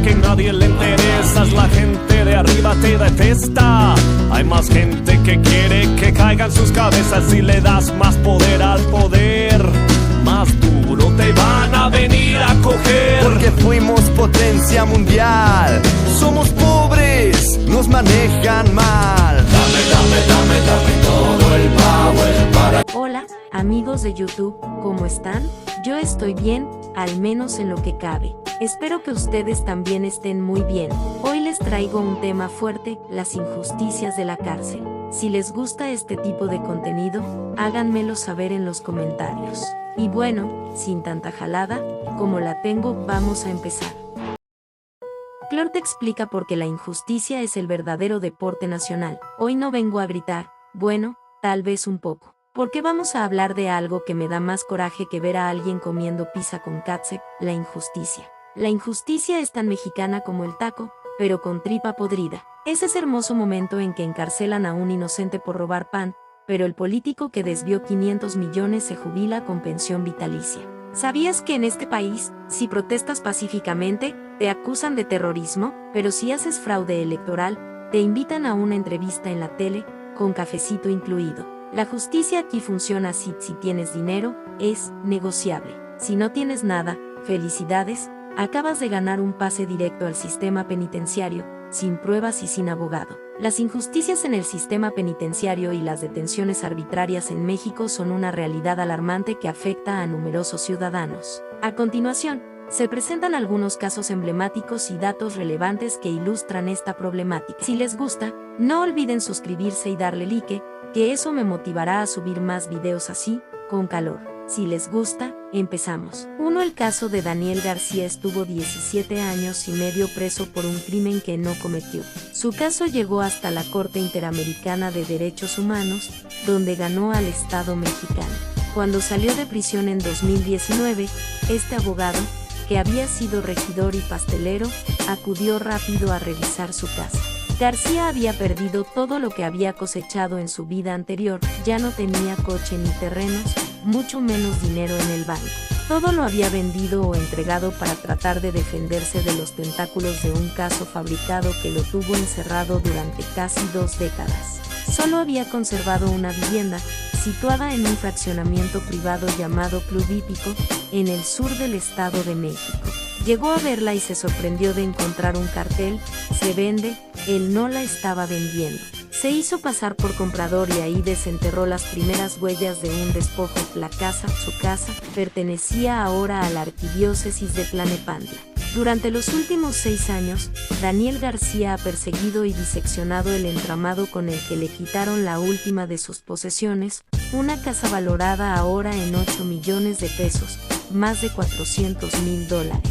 que nadie le interesas. La gente de arriba te detesta. Hay más gente que quiere que caigan sus cabezas. Si le das más poder al poder, más duro te van a venir a coger. Porque fuimos potencia mundial. Somos pobres, nos manejan mal. Dame todo el power para... Hola, amigos de YouTube, ¿cómo están? Yo estoy bien, al menos en lo que cabe. Espero que ustedes también estén muy bien. Hoy les traigo un tema fuerte, las injusticias de la cárcel. Si les gusta este tipo de contenido, háganmelo saber en los comentarios. Y bueno, sin tanta jalada, como la tengo, vamos a empezar. Clor te explica por qué la injusticia es el verdadero deporte nacional. Hoy no vengo a gritar, bueno, tal vez un poco. Porque vamos a hablar de algo que me da más coraje que ver a alguien comiendo pizza con catsup, la injusticia. La injusticia es tan mexicana como el taco, pero con tripa podrida. Es ese hermoso momento en que encarcelan a un inocente por robar pan, pero el político que desvió 500 millones se jubila con pensión vitalicia. ¿Sabías que en este país, si protestas pacíficamente, te acusan de terrorismo, pero si haces fraude electoral, te invitan a una entrevista en la tele, con cafecito incluido? La justicia aquí funciona así: si tienes dinero, es negociable. Si no tienes nada, felicidades, acabas de ganar un pase directo al sistema penitenciario, sin pruebas y sin abogado. Las injusticias en el sistema penitenciario y las detenciones arbitrarias en México son una realidad alarmante que afecta a numerosos ciudadanos. A continuación, se presentan algunos casos emblemáticos y datos relevantes que ilustran esta problemática. Si les gusta, no olviden suscribirse y darle like, que eso me motivará a subir más videos así, con calor. Si les gusta, empezamos. 1. El caso de Daniel García estuvo 17 años y medio preso por un crimen que no cometió. Su caso llegó hasta la Corte Interamericana de Derechos Humanos, donde ganó al Estado mexicano. Cuando salió de prisión en 2019, este abogado, que había sido regidor y pastelero, acudió rápido a revisar su casa. García había perdido todo lo que había cosechado en su vida anterior, ya no tenía coche ni terrenos, mucho menos dinero en el banco. Todo lo había vendido o entregado para tratar de defenderse de los tentáculos de un caso fabricado que lo tuvo encerrado durante casi 2 décadas. Solo había conservado una vivienda, situada en un fraccionamiento privado llamado Club Hípico, en el sur del Estado de México. Llegó a verla y se sorprendió de encontrar un cartel: se vende. Él no la estaba vendiendo. Se hizo pasar por comprador y ahí desenterró las primeras huellas de un despojo. La casa, su casa, pertenecía ahora a la arquidiócesis de Tlalnepantla. Durante los últimos 6 años, Daniel García ha perseguido y diseccionado el entramado con el que le quitaron la última de sus posesiones, una casa valorada ahora en 8 millones de pesos, más de $400,000.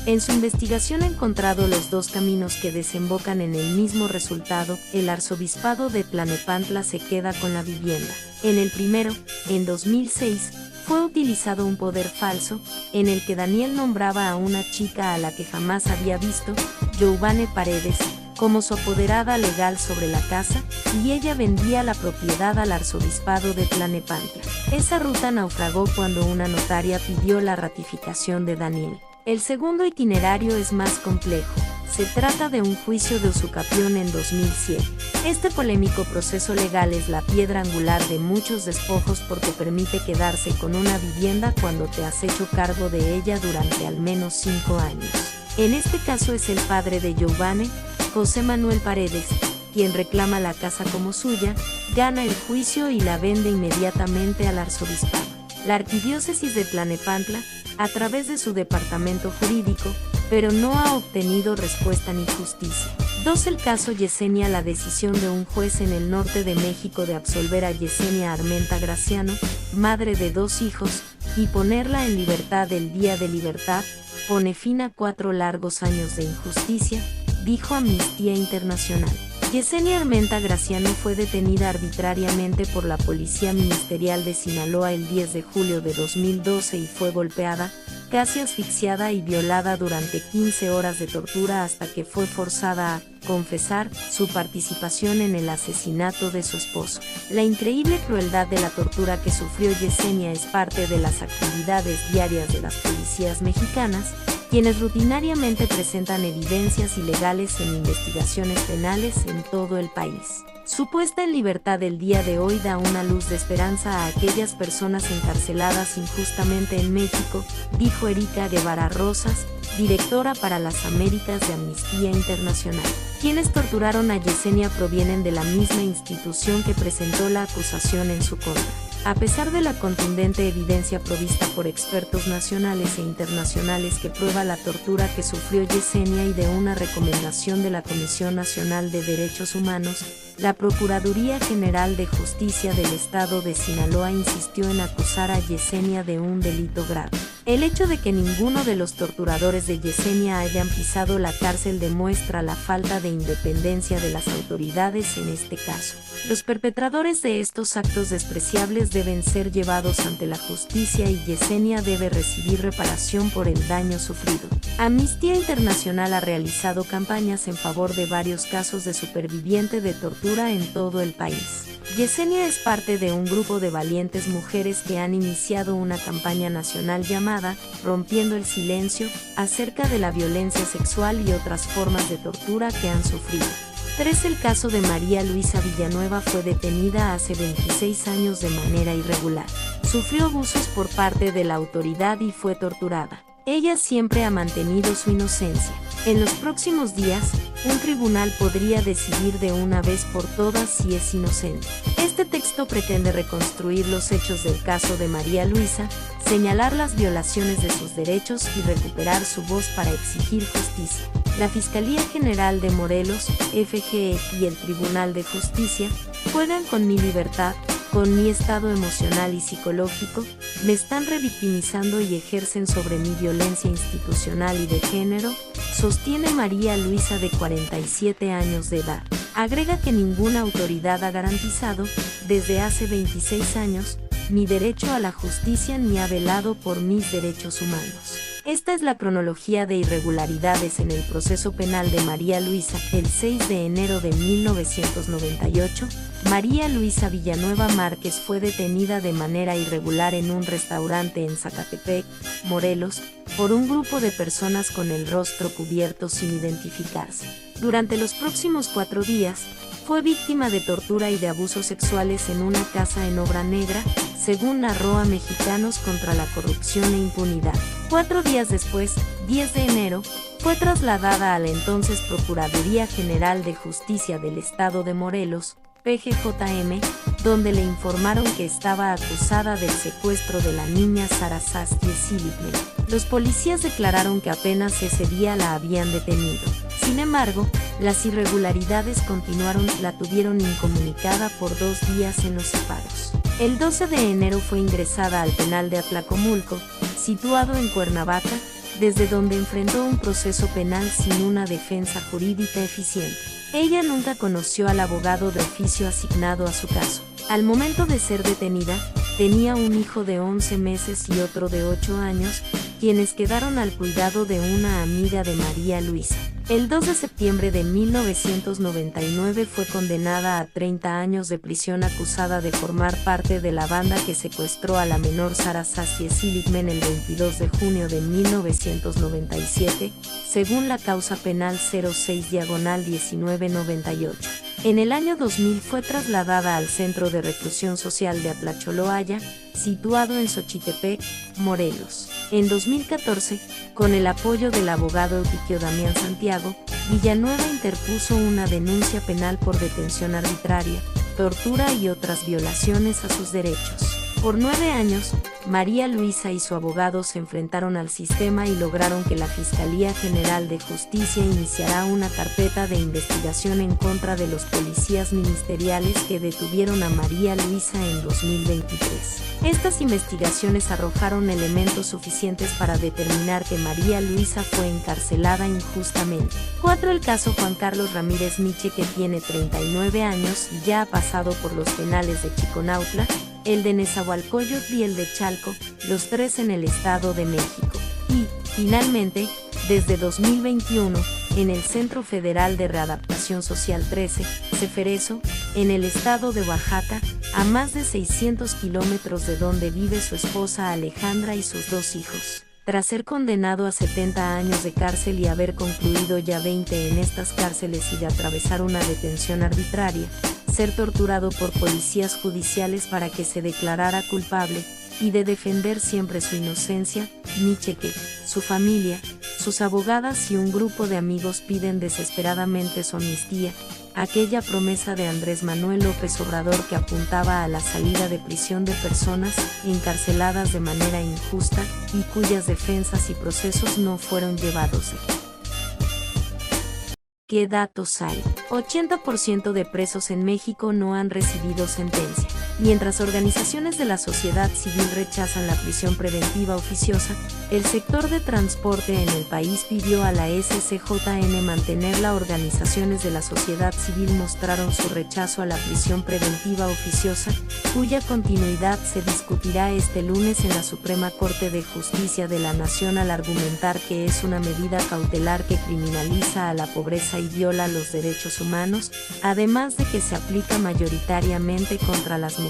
En su investigación ha encontrado los 2 caminos que desembocan en el mismo resultado. El arzobispado de Tlalnepantla se queda con la vivienda. En el primero, en 2006, fue utilizado un poder falso, en el que Daniel nombraba a una chica a la que jamás había visto, Jovane Paredes, como su apoderada legal sobre la casa, y ella vendía la propiedad al arzobispado de Tlalnepantla. Esa ruta naufragó cuando una notaria pidió la ratificación de Daniel. El segundo itinerario es más complejo. Se trata de un juicio de usucapión en 2007. Este polémico proceso legal es la piedra angular de muchos despojos porque permite quedarse con una vivienda cuando te has hecho cargo de ella durante al menos 5 años. En este caso es el padre de Jovane, José Manuel Paredes, quien reclama la casa como suya, gana el juicio y la vende inmediatamente al arzobispado. La arquidiócesis de Tlalnepantla, a través de su departamento jurídico, pero no ha obtenido respuesta ni justicia. 2. El caso Yesenia. La decisión de un juez en el norte de México de absolver a Yesenia Armenta Graciano, madre de 2 hijos, y ponerla en libertad el día de libertad, pone fin a 4 largos años de injusticia, dijo Amnistía Internacional. Yesenia Armenta Graciano fue detenida arbitrariamente por la Policía Ministerial de Sinaloa el 10 de julio de 2012 y fue golpeada, casi asfixiada y violada durante 15 horas de tortura hasta que fue forzada a confesar su participación en el asesinato de su esposo. La increíble crueldad de la tortura que sufrió Yesenia es parte de las actividades diarias de las policías mexicanas, quienes rutinariamente presentan evidencias ilegales en investigaciones penales en todo el país. Su puesta en libertad el día de hoy da una luz de esperanza a aquellas personas encarceladas injustamente en México, dijo Erika Guevara Rosas, directora para las Américas de Amnistía Internacional. Quienes torturaron a Yesenia provienen de la misma institución que presentó la acusación en su contra. A pesar de la contundente evidencia provista por expertos nacionales e internacionales que prueba la tortura que sufrió Yesenia y de una recomendación de la Comisión Nacional de Derechos Humanos, la Procuraduría General de Justicia del Estado de Sinaloa insistió en acusar a Yesenia de un delito grave. El hecho de que ninguno de los torturadores de Yesenia hayan pisado la cárcel demuestra la falta de independencia de las autoridades en este caso. Los perpetradores de estos actos despreciables deben ser llevados ante la justicia y Yesenia debe recibir reparación por el daño sufrido. Amnistía Internacional ha realizado campañas en favor de varios casos de superviviente de tortura en todo el país. Yesenia es parte de un grupo de valientes mujeres que han iniciado una campaña nacional llamada Rompiendo el Silencio, acerca de la violencia sexual y otras formas de tortura que han sufrido. 3. El caso de María Luisa Villanueva fue detenida hace 26 años de manera irregular. Sufrió abusos por parte de la autoridad y fue torturada. Ella siempre ha mantenido su inocencia. En los próximos días, un tribunal podría decidir de una vez por todas si es inocente. Este texto pretende reconstruir los hechos del caso de María Luisa, señalar las violaciones de sus derechos y recuperar su voz para exigir justicia. La Fiscalía General de Morelos, FGE, y el Tribunal de Justicia juegan con mi libertad, con mi estado emocional y psicológico, me están revictimizando y ejercen sobre mi violencia institucional y de género, sostiene María Luisa de 47 años de edad. Agrega que ninguna autoridad ha garantizado, desde hace 26 años, mi derecho a la justicia ni ha velado por mis derechos humanos. Esta es la cronología de irregularidades en el proceso penal de María Luisa. El 6 de enero de 1998, María Luisa Villanueva Márquez fue detenida de manera irregular en un restaurante en Zacatepec, Morelos, por un grupo de personas con el rostro cubierto sin identificarse. Durante los próximos 4 días, fue víctima de tortura y de abusos sexuales en una casa en Obra Negra, según narró a Mexicanos contra la Corrupción e Impunidad. 4 días después, 10 de enero, fue trasladada a la entonces Procuraduría General de Justicia del Estado de Morelos, PGJM, donde le informaron que estaba acusada del secuestro de la niña Sara Saskie Seligman. Los policías declararon que apenas ese día la habían detenido. Sin embargo, las irregularidades continuaron, la tuvieron incomunicada por 2 días en los separos. El 12 de enero fue ingresada al penal de Atlacomulco, situado en Cuernavaca, desde donde enfrentó un proceso penal sin una defensa jurídica eficiente. Ella nunca conoció al abogado de oficio asignado a su caso. Al momento de ser detenida, tenía un hijo de 11 meses y otro de 8 años, quienes quedaron al cuidado de una amiga de María Luisa. El 2 de septiembre de 1999 fue condenada a 30 años de prisión acusada de formar parte de la banda que secuestró a la menor Sara Saskie Seligman el 22 de junio de 1997, según la causa penal 06/1998. En el año 2000 fue trasladada al Centro de Reclusión Social de Atlacholoaya, situado en Xochitepec, Morelos. En 2014, con el apoyo del abogado Eutiquio Damián Santiago, Villanueva interpuso una denuncia penal por detención arbitraria, tortura y otras violaciones a sus derechos. Por 9 años, María Luisa y su abogado se enfrentaron al sistema y lograron que la Fiscalía General de Justicia iniciara una carpeta de investigación en contra de los policías ministeriales que detuvieron a María Luisa en 2023. Estas investigaciones arrojaron elementos suficientes para determinar que María Luisa fue encarcelada injustamente. 4. El caso Juan Carlos Ramírez Miche, que tiene 39 años y ya ha pasado por los penales de Chiconautla, el de Nezahualcóyotl y el de Chalco, los 3 en el Estado de México. Y, finalmente, desde 2021, en el Centro Federal de Readaptación Social 13, Ceferezo, en el estado de Oaxaca, a más de 600 kilómetros de donde vive su esposa Alejandra y sus 2 hijos. Tras ser condenado a 70 años de cárcel y haber concluido ya 20 en estas cárceles y de atravesar una detención arbitraria, ser torturado por policías judiciales para que se declarara culpable, y de defender siempre su inocencia, Micheke, su familia, sus abogadas y un grupo de amigos piden desesperadamente su amnistía, aquella promesa de Andrés Manuel López Obrador que apuntaba a la salida de prisión de personas encarceladas de manera injusta y cuyas defensas y procesos no fueron llevados a cabo. ¿Qué datos hay? 80% de presos en México no han recibido sentencia. Mientras organizaciones de la sociedad civil rechazan la prisión preventiva oficiosa, el sector de transporte en el país pidió a la SCJN mantenerla. Organizaciones de la sociedad civil mostraron su rechazo a la prisión preventiva oficiosa, cuya continuidad se discutirá este lunes en la Suprema Corte de Justicia de la Nación al argumentar que es una medida cautelar que criminaliza a la pobreza y viola los derechos humanos, además de que se aplica mayoritariamente contra las mujeres.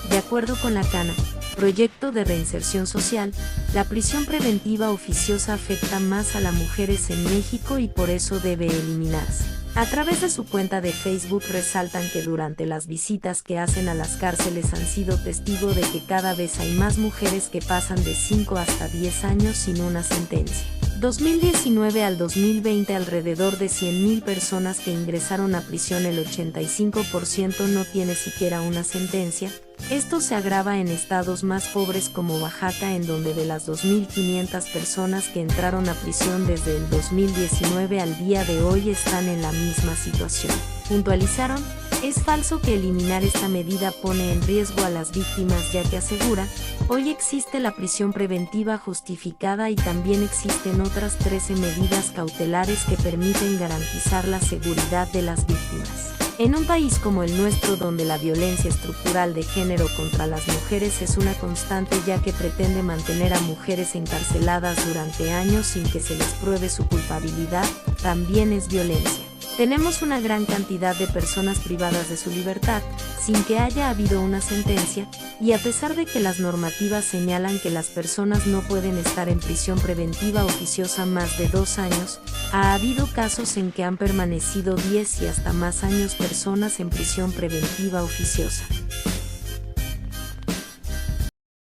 De acuerdo con la CANA, Proyecto de Reinserción Social, la prisión preventiva oficiosa afecta más a las mujeres en México y por eso debe eliminarse. A través de su cuenta de Facebook resaltan que durante las visitas que hacen a las cárceles han sido testigo de que cada vez hay más mujeres que pasan de 5 hasta 10 años sin una sentencia. 2019 al 2020 alrededor de 100.000 personas que ingresaron a prisión, el 85% no tiene siquiera una sentencia. Esto se agrava en estados más pobres como Oaxaca, en donde de las 2.500 personas que entraron a prisión desde el 2019 al día de hoy están en la misma situación. Puntualizaron: es falso que eliminar esta medida pone en riesgo a las víctimas, ya que asegura, hoy existe la prisión preventiva justificada y también existen otras 13 medidas cautelares que permiten garantizar la seguridad de las víctimas. En un país como el nuestro, donde la violencia estructural de género contra las mujeres es una constante, ya que pretende mantener a mujeres encarceladas durante años sin que se les pruebe su culpabilidad, también es violencia. Tenemos una gran cantidad de personas privadas de su libertad, sin que haya habido una sentencia, y a pesar de que las normativas señalan que las personas no pueden estar en prisión preventiva oficiosa más de 2 años, ha habido casos en que han permanecido 10 y hasta más años personas en prisión preventiva oficiosa.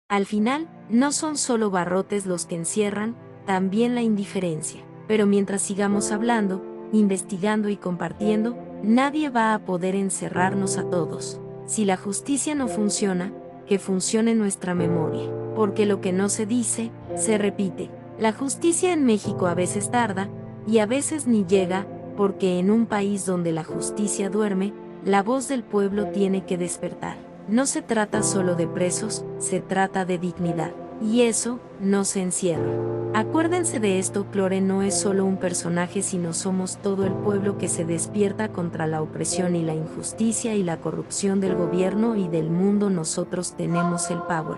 Al final, no son solo barrotes los que encierran, también la indiferencia. Pero mientras sigamos hablando, investigando y compartiendo, nadie va a poder encerrarnos a todos. Si la justicia no funciona, que funcione nuestra memoria, porque lo que no se dice, se repite. La justicia en México a veces tarda, y a veces ni llega, porque en un país donde la justicia duerme, la voz del pueblo tiene que despertar. No se trata solo de presos, se trata de dignidad. Y eso no se encierra. Acuérdense de esto: Clore no es solo un personaje, sino somos todo el pueblo que se despierta contra la opresión y la injusticia y la corrupción del gobierno y del mundo. Nosotros tenemos el power.